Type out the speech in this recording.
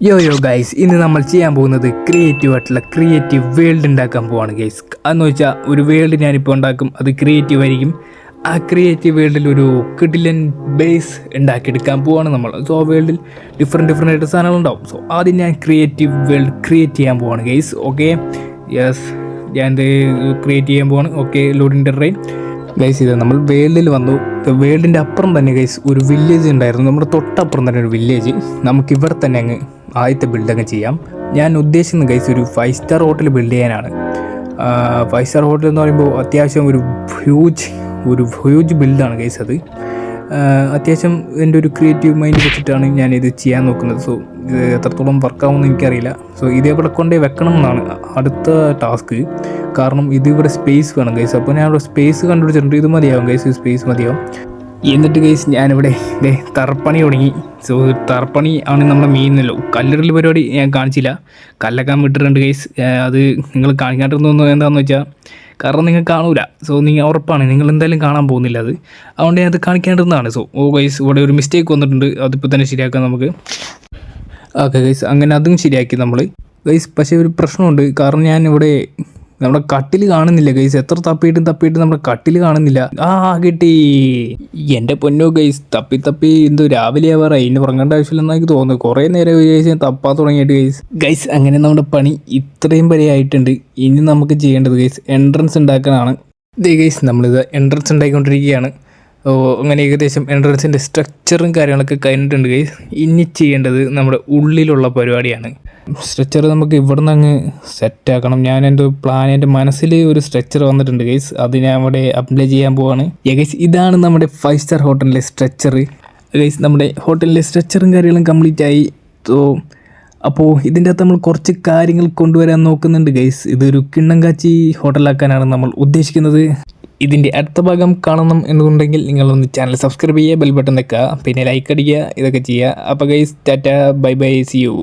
യോ ഗൈസ്, ഇന്ന് നമ്മൾ ചെയ്യാൻ പോകുന്നത് ക്രിയേറ്റീവ് വേൾഡ് ഉണ്ടാക്കാൻ പോവാണ് ഗൈസ്. അതെന്ന് വെച്ചാൽ ഒരു വേൾഡ് ഞാനിപ്പോൾ ഉണ്ടാക്കും, അത് ക്രിയേറ്റീവ് ആയിരിക്കും. ആ ക്രിയേറ്റീവ് വേൾഡിൽ ഒരു കിടിലൻ ബേസ് ഉണ്ടാക്കിയെടുക്കാൻ പോവാണ് നമ്മൾ. സോ ആ വേൾഡിൽ ഡിഫറെൻറ്റ് ആയിട്ട് സാധനങ്ങളുണ്ടാവും. സോ ആദ്യം ഞാൻ ക്രിയേറ്റീവ് വേൾഡ് ക്രിയേറ്റ് ചെയ്യാൻ പോവാണ് ഗൈസ്. ഓക്കെ, യെസ്, ഞാൻ ക്രിയേറ്റ് ചെയ്യാൻ പോവാണ്. ഓക്കെ, ലോഡിൻ്റെ റെയിൻ ഗൈസ്. ഇത് നമ്മൾ വേൾഡിൽ വന്നു. വേൾഡിൻ്റെ അപ്പുറം തന്നെ ഗൈസ് ഒരു വില്ലേജ് ഉണ്ടായിരുന്നു. നമ്മുടെ തൊട്ടപ്പുറം തന്നെ ഒരു വില്ലേജ്. നമുക്കിവിടെ തന്നെ അങ്ങ് ആദ്യത്തെ ബിൽഡങ്ങ് ചെയ്യാം. ഞാൻ ഉദ്ദേശിക്കുന്നത് ഗൈസ് ഒരു 5 സ്റ്റാർ ഹോട്ടൽ ബിൽഡ് ചെയ്യാനാണ്. 5 സ്റ്റാർ ഹോട്ടൽ എന്ന് പറയുമ്പോൾ അത്യാവശ്യം ഒരു ഹ്യൂജ് ബിൽഡാണ് ഗൈസ്. അത് അത്യാവശ്യം എൻ്റെ ഒരു ക്രിയേറ്റീവ് മൈൻഡ് വെച്ചിട്ടാണ് ഞാനിത് ചെയ്യാൻ നോക്കുന്നത്. സോ ഇത് എത്രത്തോളം വർക്കാവുമെന്ന് എനിക്കറിയില്ല. സോ ഇതേപോലെ കൊണ്ടേ വെക്കണം എന്നാണ് അടുത്ത ടാസ്ക്. കാരണം ഇതിവിടെ സ്പേസ് വേണം ഗൈസ്. അപ്പോൾ ഞാനിവിടെ സ്പേസ് കണ്ടുപിടിച്ചിട്ടുണ്ട്. ഇത് മതിയാവും ഗൈസ്, സ്പേസ് മതിയാവും. എന്നിട്ട് ഗൈസ് ഞാനിവിടെ തറപ്പണി തുടങ്ങി. സോ തറപ്പണി ആണ് നമ്മുടെ മെയിനല്ലോ. കല്ലിടൽ പരിപാടി ഞാൻ കാണിച്ചില്ല, കല്ലൊക്കെ വിട്ടിട്ടുണ്ട് ഗൈസ്. അത് നിങ്ങൾ കാണിക്കാണ്ടിരുന്നൊന്നും എന്താണെന്ന് വെച്ചാൽ കാരണം നിങ്ങൾ കാണൂല. സോ നിങ്ങൾ ഉറപ്പാണ് നിങ്ങൾ എന്തായാലും കാണാൻ പോകുന്നില്ല അത്. അതുകൊണ്ട് ഞാൻ അത് കാണിക്കേണ്ടതാണ്. സോ ഗൈസ്, ഇവിടെ ഒരു മിസ്റ്റേക്ക് വന്നിട്ടുണ്ട്. അതിപ്പോൾ തന്നെ ശരിയാക്കാം നമുക്ക്. ഓക്കെ ഗൈസ്, അങ്ങനെ അതും ശരിയാക്കി നമ്മൾ ഗൈസ്. പക്ഷേ ഒരു പ്രശ്നമുണ്ട്. കാരണം ഞാൻ ഇവിടെ നമ്മുടെ കട്ടിൽ കാണുന്നില്ല ഗൈസ്. എത്ര തപ്പിയിട്ട് നമ്മുടെ കട്ടിൽ കാണുന്നില്ല. കിട്ടി. എൻ്റെ പൊന്നോ ഗൈസ്, തപ്പി എന്തോ രാവിലെ ആവാറായി. ഇനി ഉറങ്ങേണ്ട ആവശ്യമില്ലെന്ന് എനിക്ക് തോന്നുന്നു. കുറേ നേരം വിചാരിച്ച് തപ്പാൻ തുടങ്ങിയിട്ട് ഗൈസ്. അങ്ങനെ നമ്മുടെ പണി ഇത്രയും വരെ ആയിട്ടുണ്ട്. ഇനി നമുക്ക് ചെയ്യേണ്ടത് ഗൈസ് എൻട്രൻസ് ഉണ്ടാക്കാനാണ്. ഇതേ ഗൈസ്, നമ്മളിത് എൻട്രൻസ് ഉണ്ടാക്കിക്കൊണ്ടിരിക്കുകയാണ്. അങ്ങനെ ഏകദേശം എൻട്രൻസിൻ്റെ സ്ട്രക്ചറും കാര്യങ്ങളൊക്കെ കഴിഞ്ഞിട്ടുണ്ട് ഗൈസ്. ഇനി ചെയ്യേണ്ടത് നമ്മുടെ ഉള്ളിലുള്ള പരിപാടിയാണ്. സ്ട്രക്ചർ നമുക്ക് ഇവിടെ നിന്ന് അങ്ങ് സെറ്റാക്കണം. ഞാൻ എൻ്റെ മനസ്സിൽ ഒരു സ്ട്രക്ചർ വന്നിട്ടുണ്ട് ഗൈസ്. അത് ഞാൻ ഇവിടെ അപ്ലൈ ചെയ്യാൻ പോവാണ്. ഗൈസ്, ഇതാണ് നമ്മുടെ 5 സ്റ്റാർ ഹോട്ടലിലെ സ്ട്രക്ചർ ഗൈസ്. നമ്മുടെ ഹോട്ടലിലെ സ്ട്രക്ചറും കാര്യങ്ങളും കംപ്ലീറ്റ് ആയി. അപ്പോൾ ഇതിൻ്റെ അകത്ത് നമ്മൾ കുറച്ച് കാര്യങ്ങൾ കൊണ്ടുവരാൻ നോക്കുന്നുണ്ട് ഗൈസ്. ഇതൊരു കിണ്ണങ്കാച്ചി ഹോട്ടലാക്കാനാണ് നമ്മൾ ഉദ്ദേശിക്കുന്നത്. ഇതിൻ്റെ അടുത്ത ഭാഗം കാണണം എന്നുണ്ടെങ്കിൽ നിങ്ങളൊന്ന് ചാനൽ സബ്സ്ക്രൈബ് ചെയ്യുക, ബെൽ ബട്ടൺ വെക്കുക, പിന്നെ ലൈക്ക് അടിക്കുക, ഇതൊക്കെ ചെയ്യുക. അപ്പോൾ guys, tata, bye bye, see U.